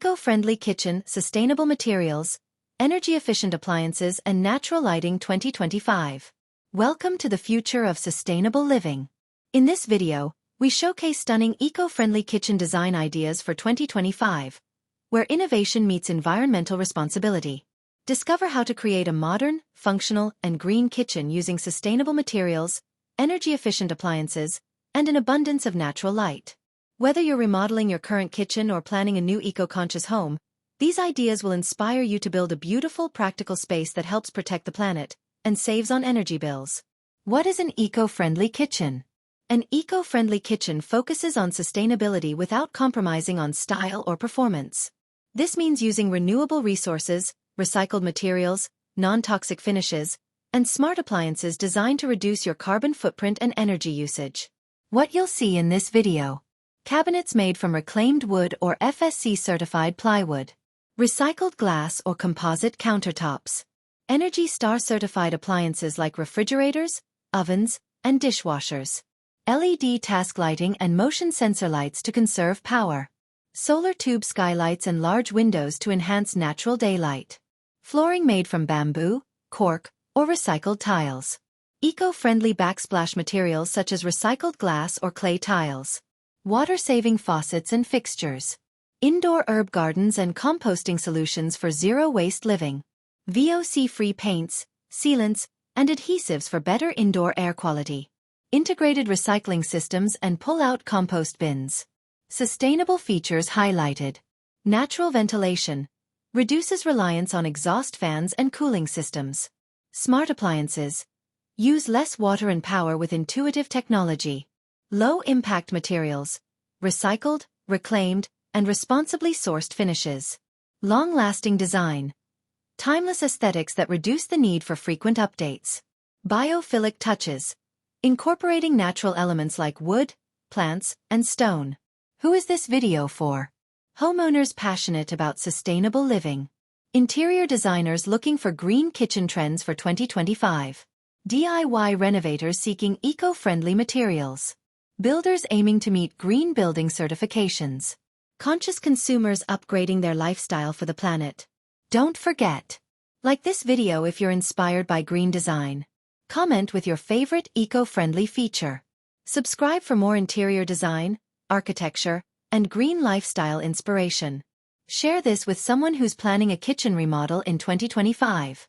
Eco-friendly kitchen, sustainable materials, energy-efficient appliances and natural lighting 2025. Welcome to the future of sustainable living. In this video, we showcase stunning eco-friendly kitchen design ideas for 2025, where innovation meets environmental responsibility. Discover how to create a modern, functional, and green kitchen using sustainable materials, energy-efficient appliances, and an abundance of natural light. Whether you're remodeling your current kitchen or planning a new eco-conscious home, these ideas will inspire you to build a beautiful, practical space that helps protect the planet and saves on energy bills. What is an eco-friendly kitchen? An eco-friendly kitchen focuses on sustainability without compromising on style or performance. This means using renewable resources, recycled materials, non-toxic finishes, and smart appliances designed to reduce your carbon footprint and energy usage. What you'll see in this video: cabinets made from reclaimed wood or FSC-certified plywood, recycled glass or composite countertops, ENERGY STAR-certified appliances like refrigerators, ovens, and dishwashers, LED task lighting and motion sensor lights to conserve power, solar tube skylights and large windows to enhance natural daylight, flooring made from bamboo, cork, or recycled tiles, eco-friendly backsplash materials such as recycled glass or clay tiles, water-saving faucets and fixtures, indoor herb gardens and composting solutions for zero-waste living, VOC-free paints, sealants, and adhesives for better indoor air quality, integrated recycling systems and pull-out compost bins. Sustainable features highlighted: natural ventilation, reduces reliance on exhaust fans and cooling systems. Smart appliances, use less water and power with intuitive technology. Low-impact materials, recycled, reclaimed, and responsibly sourced finishes. Long-lasting design, timeless aesthetics that reduce the need for frequent updates. Biophilic touches, incorporating natural elements like wood, plants, and stone. Who is this video for? Homeowners passionate about sustainable living. Interior designers looking for green kitchen trends for 2025. DIY renovators seeking eco-friendly materials. Builders aiming to meet green building certifications. Conscious consumers upgrading their lifestyle for the planet. Don't forget, like this video if you're inspired by green design. Comment with your favorite eco-friendly feature. Subscribe for more interior design, architecture, and green lifestyle inspiration. Share this with someone who's planning a kitchen remodel in 2025.